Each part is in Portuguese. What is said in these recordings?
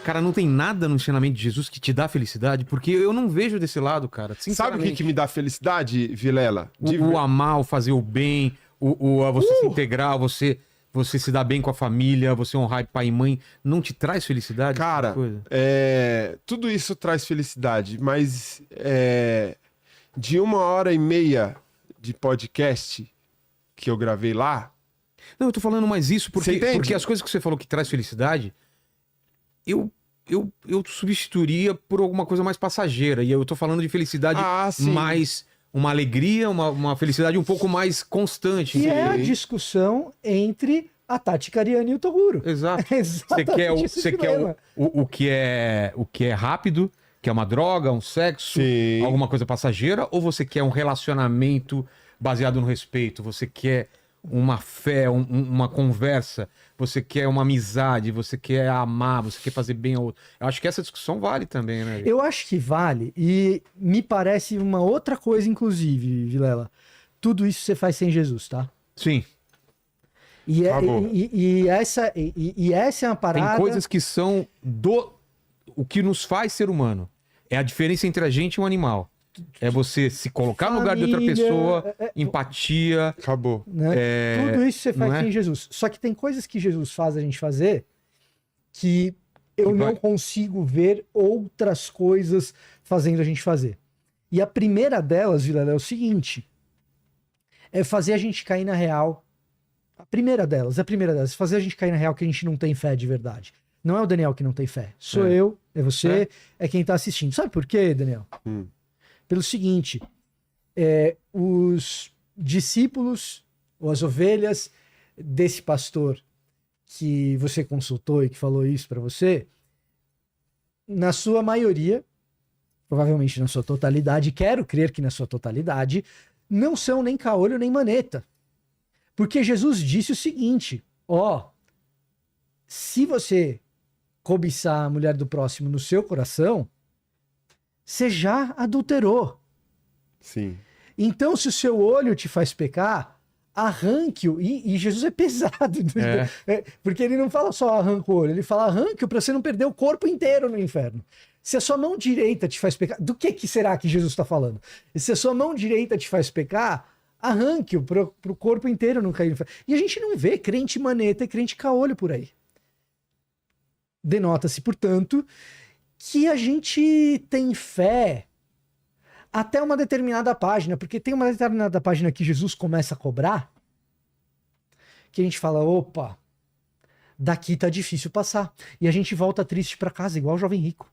Cara, não tem nada no ensinamento de Jesus que te dá felicidade, porque eu não vejo desse lado, cara. Sabe o que me dá felicidade, Vilela? O amar, o fazer o bem, você se integrar, você se dar bem com a família, você honrar pai e mãe, não te traz felicidade? Cara, tudo isso traz felicidade, mas de 1h30 de podcast que eu gravei lá... Não, eu tô falando mais isso porque as coisas que você falou que traz felicidade, eu substituiria por alguma coisa mais passageira. E eu tô falando de felicidade mais... Uma alegria, uma felicidade um pouco mais constante. E é a discussão entre a Tati Cariani e o Toguro. Exato. Você quer o que é rápido, que é uma droga, um sexo, alguma coisa passageira, ou você quer um relacionamento baseado no respeito? Você quer uma fé, uma conversa, você quer uma amizade, você quer amar, você quer fazer bem ao outro. Eu acho que essa discussão vale também, né? Eu acho que vale, e me parece uma outra coisa, inclusive, Vilela. Tudo isso você faz sem Jesus, tá? Sim. E essa é uma parada... Tem coisas que são o que nos faz ser humano. É a diferença entre a gente e um animal. É você se colocar no lugar de outra pessoa, empatia. Acabou. Né? Tudo isso você faz sem Jesus. Só que tem coisas que Jesus faz a gente fazer que eu não consigo ver outras coisas fazendo a gente fazer. E a primeira delas, Vilela, é o seguinte: é fazer a gente cair na real. A primeira delas, fazer a gente cair na real que a gente não tem fé de verdade. Não é o Daniel que não tem fé. Sou eu, é você, é quem tá assistindo. Sabe por quê, Daniel? Pelo seguinte, os discípulos, ou as ovelhas desse pastor que você consultou e que falou isso para você, na sua maioria, provavelmente na sua totalidade, quero crer que na sua totalidade, não são nem caolho nem maneta. Porque Jesus disse o seguinte: se você cobiçar a mulher do próximo no seu coração, você já adulterou. Sim. Então, se o seu olho te faz pecar, arranque-o. E Jesus é pesado. Porque ele não fala só arranca o olho, ele fala arranque-o para você não perder o corpo inteiro no inferno. Se a sua mão direita te faz pecar, do que será que Jesus está falando? Se a sua mão direita te faz pecar, arranque-o para o corpo inteiro não cair no inferno. E a gente não vê crente maneta e crente caolho por aí. Denota-se, portanto, que a gente tem fé até uma determinada página, porque tem uma determinada página que Jesus começa a cobrar, que a gente fala, opa, daqui tá difícil passar. E a gente volta triste para casa, igual o jovem rico.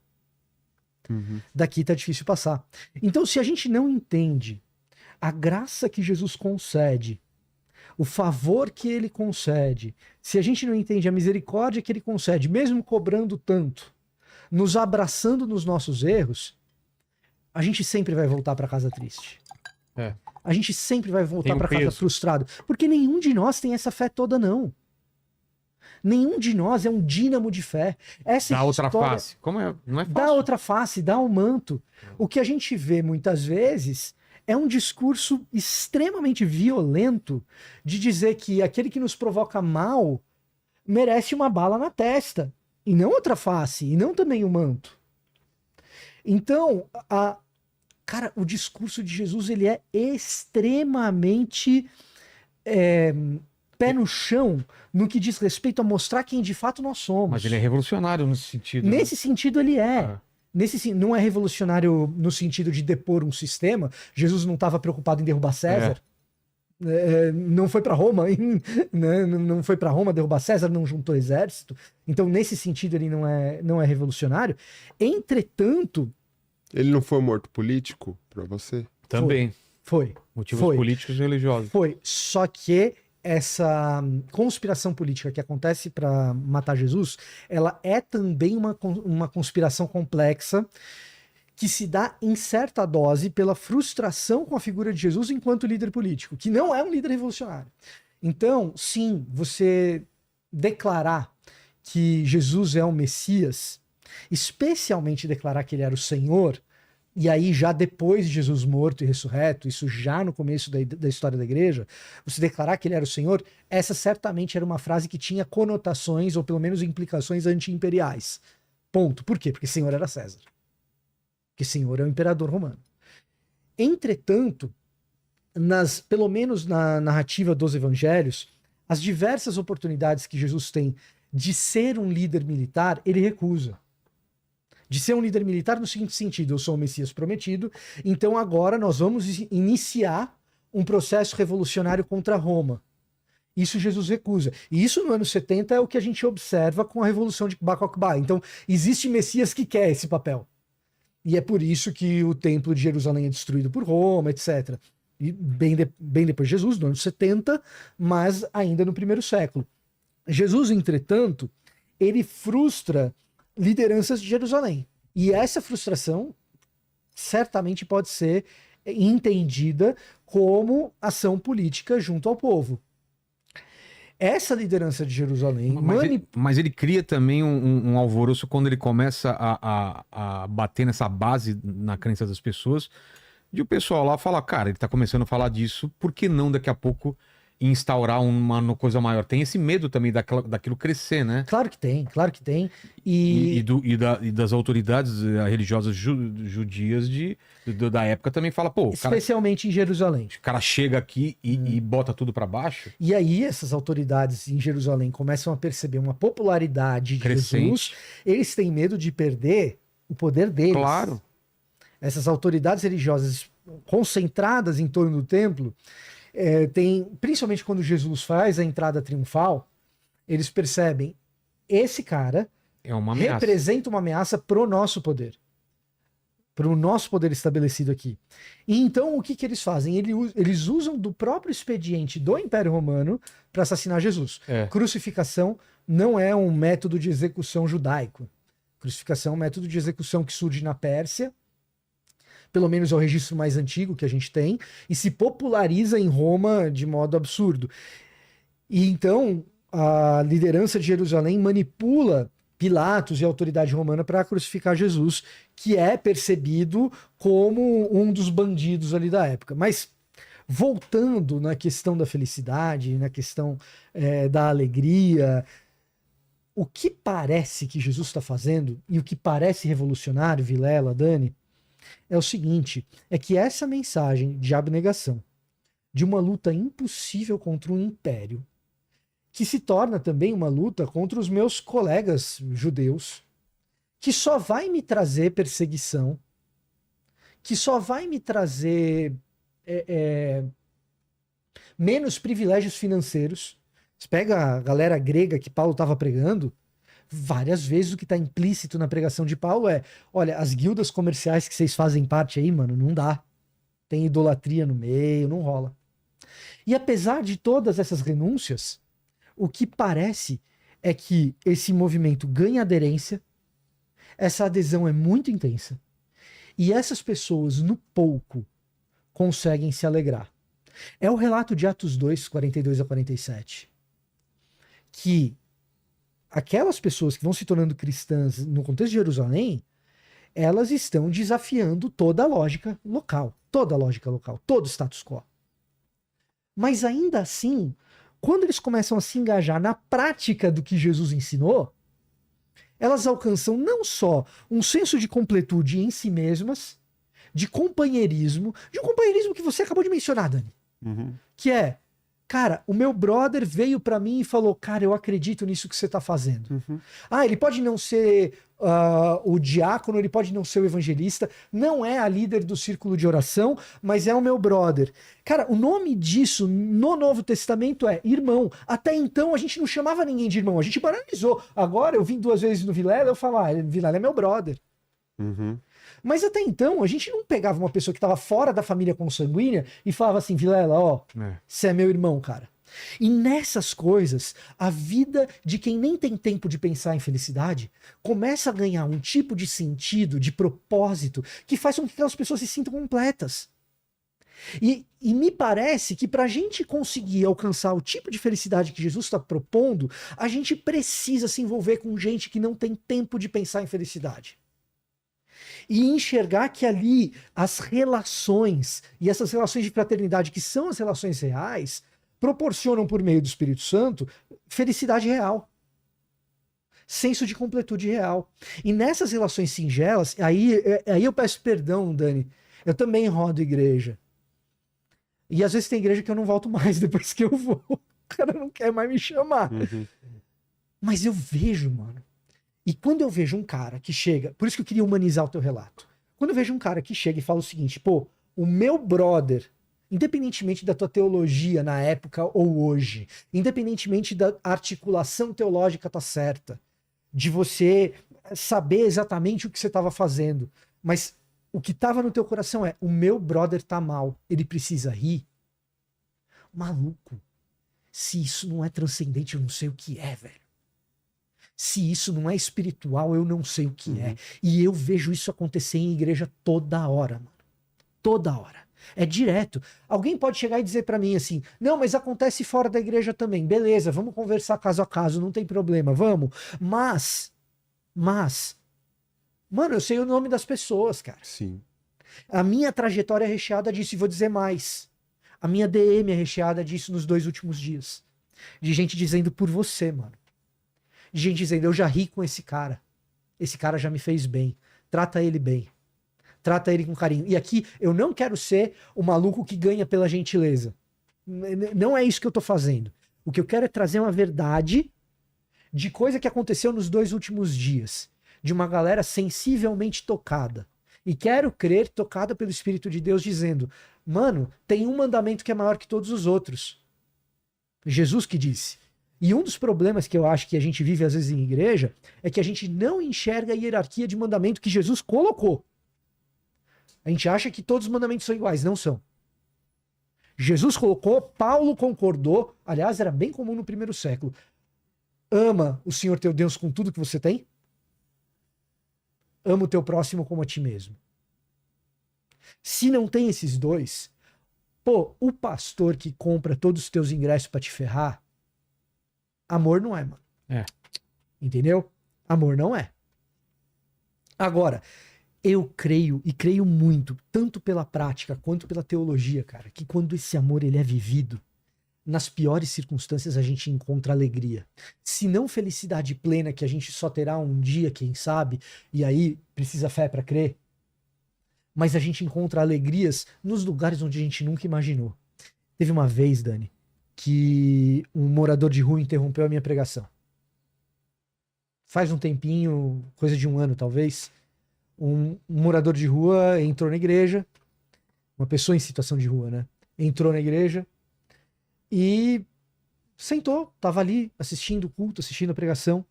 Daqui tá difícil passar. Então, se a gente não entende a graça que Jesus concede, o favor que ele concede, se a gente não entende a misericórdia que ele concede, mesmo cobrando tanto, nos abraçando nos nossos erros, a gente sempre vai voltar para casa triste. A gente sempre vai voltar para casa frustrado. Porque nenhum de nós tem essa fé toda, não. Nenhum de nós é um dínamo de fé. Dá outra face. Como é? Não é fácil. Dá outra face, dá um manto. O que a gente vê muitas vezes é um discurso extremamente violento de dizer que aquele que nos provoca mal merece uma bala na testa. E não outra face, e não também o manto. Então, cara, o discurso de Jesus, ele é extremamente pé no chão no que diz respeito a mostrar quem de fato nós somos. Mas ele é revolucionário nesse sentido. Nesse sentido, ele é. Não é revolucionário no sentido de depor um sistema. Jesus não estava preocupado em derrubar César. Não foi para Roma, não foi para Roma derrubar César, não juntou exército. Então, nesse sentido, ele não é revolucionário. Entretanto, ele não foi morto político para você? Também. Foi. Motivos políticos e religiosos. Foi. Só que essa conspiração política que acontece para matar Jesus, ela é também uma conspiração complexa que se dá em certa dose pela frustração com a figura de Jesus enquanto líder político, que não é um líder revolucionário. Então, sim, você declarar que Jesus é o Messias, especialmente declarar que ele era o Senhor, e aí já depois de Jesus morto e ressurreto, isso já no começo da história da igreja, você declarar que ele era o Senhor, essa certamente era uma frase que tinha conotações, ou pelo menos implicações anti-imperiais. Ponto. Por quê? Porque Senhor era César. Porque Senhor é o imperador romano. Entretanto, pelo menos na narrativa dos evangelhos, as diversas oportunidades que Jesus tem de ser um líder militar, ele recusa. De ser um líder militar no seguinte sentido: eu sou o Messias prometido, então agora nós vamos iniciar um processo revolucionário contra Roma. Isso Jesus recusa. E isso no ano 70 é o que a gente observa com a Revolução de Bar Kokhba. Então, existe Messias que quer esse papel. E é por isso que o Templo de Jerusalém é destruído por Roma, etc. E bem depois de Jesus, no ano 70, mas ainda no primeiro século. Jesus, entretanto, ele frustra lideranças de Jerusalém. E essa frustração certamente pode ser entendida como ação política junto ao povo. Essa liderança de Jerusalém... Mas ele cria também um alvoroço quando ele começa a bater nessa base na crença das pessoas, de o pessoal lá falar, cara, ele tá começando a falar disso, por que não daqui a pouco instaurar uma coisa maior? Tem esse medo também daquilo crescer, né? Claro que tem, claro que tem. E das autoridades religiosas judias da época também fala, pô, especialmente em Jerusalém. O cara chega aqui e bota tudo para baixo. E aí essas autoridades em Jerusalém começam a perceber uma popularidade de crescente. Jesus. Eles têm medo de perder o poder deles. Claro. Essas autoridades religiosas concentradas em torno do templo, principalmente quando Jesus faz a entrada triunfal, eles percebem, esse cara representa uma ameaça pro nosso poder. Pro nosso poder estabelecido aqui. E então o que eles fazem? Eles usam do próprio expediente do Império Romano para assassinar Jesus. Crucificação não é um método de execução judaico. Crucificação é um método de execução que surge na Pérsia, pelo menos é o registro mais antigo que a gente tem, e se populariza em Roma de modo absurdo. E então a liderança de Jerusalém manipula Pilatos e a autoridade romana para crucificar Jesus, que é percebido como um dos bandidos ali da época. Mas voltando na questão da felicidade, na questão da alegria, o que parece que Jesus está fazendo, e o que parece revolucionário, Vilela, Dani, é o seguinte, é que essa mensagem de abnegação, de uma luta impossível contra um império, que se torna também uma luta contra os meus colegas judeus, que só vai me trazer perseguição, que só vai me trazer menos privilégios financeiros. Você pega a galera grega que Paulo estava pregando, várias vezes o que está implícito na pregação de Paulo é, olha, as guildas comerciais que vocês fazem parte aí, mano, não dá. Tem idolatria no meio, não rola. E apesar de todas essas renúncias, o que parece é que esse movimento ganha aderência, essa adesão é muito intensa, e essas pessoas, no pouco, conseguem se alegrar. É o relato de Atos 2, 42 a 47, que aquelas pessoas que vão se tornando cristãs no contexto de Jerusalém, elas estão desafiando toda a lógica local, todo o status quo. Mas ainda assim, quando eles começam a se engajar na prática do que Jesus ensinou, elas alcançam não só um senso de completude em si mesmas, de um companheirismo que você acabou de mencionar, Dani, que é, cara, o meu brother veio pra mim e falou, cara, eu acredito nisso que você tá fazendo. Ele pode não ser o diácono, ele pode não ser o evangelista, não é a líder do círculo de oração, mas é o meu brother. Cara, o nome disso no Novo Testamento é irmão. Até então a gente não chamava ninguém de irmão, a gente banalizou. Agora eu vim 2 vezes no Vilela, eu falo, Vilela é meu brother. Mas até então, a gente não pegava uma pessoa que estava fora da família consanguínea e falava assim, Vilela, você é meu irmão, cara. E nessas coisas, a vida de quem nem tem tempo de pensar em felicidade começa a ganhar um tipo de sentido, de propósito, que faz com que aquelas pessoas se sintam completas. E me parece que para a gente conseguir alcançar o tipo de felicidade que Jesus está propondo, a gente precisa se envolver com gente que não tem tempo de pensar em felicidade. E enxergar que ali as relações, e essas relações de fraternidade, que são as relações reais, proporcionam por meio do Espírito Santo felicidade real. senso de completude real. E nessas relações singelas, aí eu peço perdão, Dani, eu também rodo igreja. E às vezes tem igreja que eu não volto mais depois que eu vou. O cara não quer mais me chamar. Uhum. Mas eu vejo, mano. E quando eu vejo um cara que chega... Por isso que eu queria humanizar o teu relato. Quando eu vejo um cara que chega e fala o seguinte, pô, o meu brother, independentemente da tua teologia na época ou hoje, independentemente da articulação teológica tá certa, de você saber exatamente o que você estava fazendo, mas o que estava no teu coração é, o meu brother tá mal, ele precisa rir. Maluco, se isso não é transcendente, eu não sei o que é, velho. Se isso não é espiritual, eu não sei o que é. E eu vejo isso acontecer em igreja toda hora, mano. Toda hora. É direto. Alguém pode chegar e dizer pra mim assim, não, mas acontece fora da igreja também. Beleza, vamos conversar caso a caso, não tem problema, vamos. Mas, mano, eu sei o nome das pessoas, cara. Sim. A minha trajetória é recheada disso, e vou dizer mais. A minha DM é recheada disso nos 2 últimos dias. De gente dizendo por você, mano. De gente dizendo, eu já ri com esse cara. Esse cara já me fez bem. Trata ele bem. Trata ele com carinho. E aqui, eu não quero ser o maluco que ganha pela gentileza. Não é isso que eu tô fazendo. O que eu quero é trazer uma verdade de coisa que aconteceu nos 2 últimos dias. De uma galera sensivelmente tocada. E quero crer tocada pelo Espírito de Deus dizendo, mano, tem um mandamento que é maior que todos os outros. Jesus que disse. E um dos problemas que eu acho que a gente vive às vezes em igreja é que a gente não enxerga a hierarquia de mandamento que Jesus colocou. A gente acha que todos os mandamentos são iguais, não são. Jesus colocou, Paulo concordou, aliás, era bem comum no 1º século. Ama o Senhor teu Deus com tudo que você tem. Ama o teu próximo como a ti mesmo. Se não tem esses 2, pô, o pastor que compra todos os teus ingressos pra te ferrar, amor não é, mano. É. Entendeu? Amor não é. Agora, eu creio, e creio muito, tanto pela prática quanto pela teologia, cara, que quando esse amor ele é vivido, nas piores circunstâncias a gente encontra alegria. Se não felicidade plena, que a gente só terá um dia, quem sabe, e aí precisa fé pra crer, mas a gente encontra alegrias nos lugares onde a gente nunca imaginou. Teve uma vez, Dani, que um morador de rua interrompeu a minha pregação. Faz um tempinho, coisa de 1 ano talvez, um morador de rua entrou na igreja, uma pessoa em situação de rua, né? Entrou na igreja e sentou, tava ali assistindo o culto, assistindo a pregação.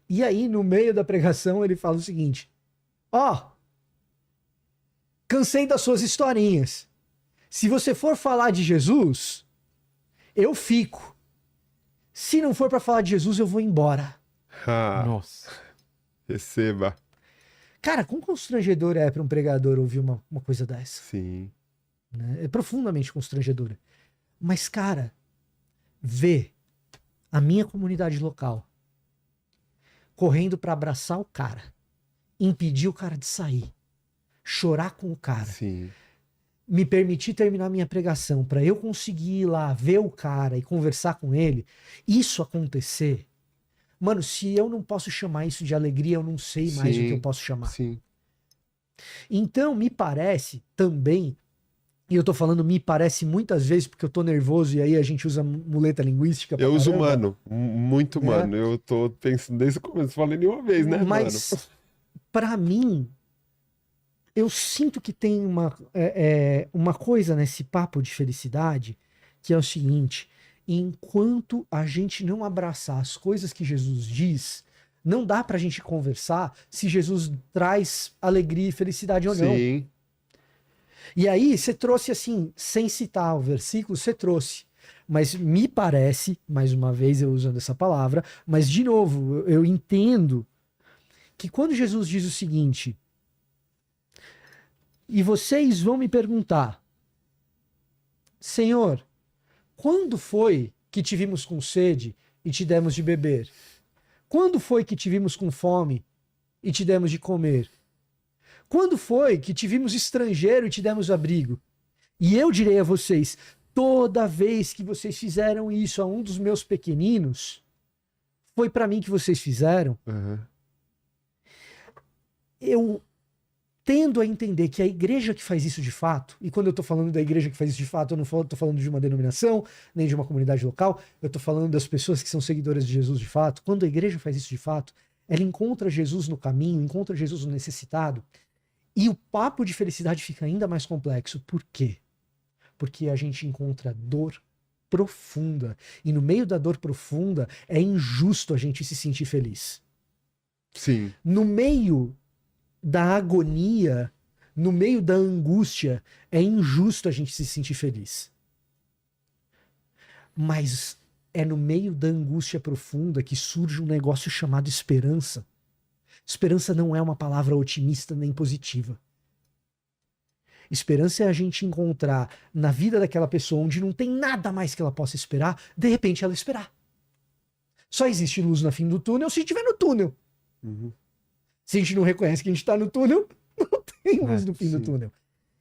E aí, no meio da pregação, ele fala o seguinte, cansei das suas historinhas. Se você for falar de Jesus, eu fico. Se não for pra falar de Jesus, eu vou embora. Nossa. Receba. Cara, quão constrangedor é pra um pregador ouvir uma coisa dessa? Sim. Né? É profundamente constrangedora. Mas, cara, ver a minha comunidade local correndo pra abraçar o cara, impedir o cara de sair, chorar com o cara, Sim. me permitir terminar minha pregação pra eu conseguir ir lá ver o cara e conversar com ele, isso acontecer, mano, se eu não posso chamar isso de alegria, eu não sei mais o que eu posso chamar. Sim. Então, me parece também, e eu tô falando me parece muitas vezes porque eu tô nervoso e aí a gente usa muleta linguística. Eu uso caramba. mano, muito mano. Eu tô pensando desde o começo, falei nenhuma vez, né, Mas, mano? pra mim, eu sinto que tem uma coisa nesse papo de felicidade, que é o seguinte, enquanto a gente não abraçar as coisas que Jesus diz, não dá pra gente conversar se Jesus traz alegria e felicidade ou não. Sim. E aí, você trouxe assim, sem citar o versículo, você trouxe. Mas me parece, mais uma vez eu usando essa palavra, mas de novo, eu entendo que quando Jesus diz o seguinte, e vocês vão me perguntar, Senhor, quando foi que te vimos com sede e te demos de beber? Quando foi que te vimos com fome e te demos de comer? Quando foi que te vimos estrangeiro e te demos abrigo? E eu direi a vocês, toda vez que vocês fizeram isso a um dos meus pequeninos, foi pra mim que vocês fizeram, eu tendo a entender que a igreja que faz isso de fato, e quando eu tô falando da igreja que faz isso de fato, eu não tô falando de uma denominação, nem de uma comunidade local, eu tô falando das pessoas que são seguidoras de Jesus de fato. Quando a igreja faz isso de fato, ela encontra Jesus no caminho, encontra Jesus no necessitado, e o papo de felicidade fica ainda mais complexo. Por quê? Porque a gente encontra dor profunda, e no meio da dor profunda é injusto a gente se sentir feliz. Sim. No meio da agonia, no meio da angústia, é injusto a gente se sentir feliz. Mas é no meio da angústia profunda que surge um negócio chamado esperança. Esperança não é uma palavra otimista nem positiva. Esperança é a gente encontrar na vida daquela pessoa onde não tem nada mais que ela possa esperar, de repente ela esperar. Só existe luz no fim do túnel se estiver no túnel. Se a gente não reconhece que a gente está no túnel, não tem luz no fim do túnel.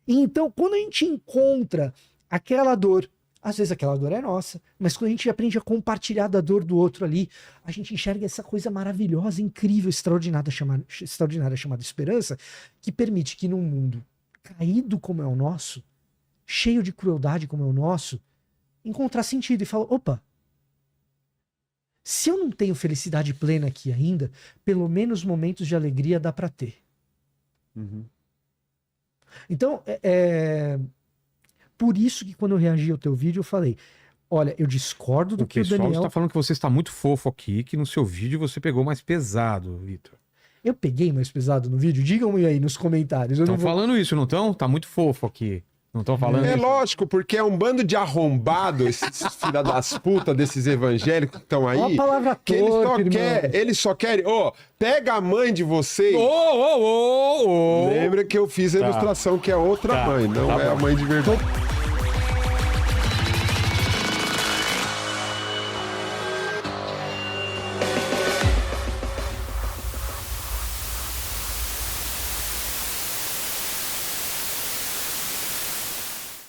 E então, quando a gente encontra aquela dor, às vezes aquela dor é nossa, mas quando a gente aprende a compartilhar da dor do outro ali, a gente enxerga essa coisa maravilhosa, incrível, extraordinária chamada esperança, que permite que num mundo caído como é o nosso, cheio de crueldade como é o nosso, encontrar sentido e falar, opa, se eu não tenho felicidade plena aqui ainda, pelo menos momentos de alegria dá pra ter. Então, por isso que quando eu reagi ao teu vídeo, eu falei, olha, eu discordo do que o Daniel... está falando que você está muito fofo aqui, que no seu vídeo você pegou mais pesado, Vitor. Eu peguei mais pesado no vídeo? Digam aí nos comentários. Estão falando isso, não estão? Tá muito fofo aqui. Não estão falando É isso? lógico, porque é um bando de arrombado, esses filha das putas, desses evangélicos que estão aí. Ó a palavra que eles só querem, pega a mãe de vocês. Lembra que eu fiz a ilustração que é outra mãe, não é a mãe de verdade.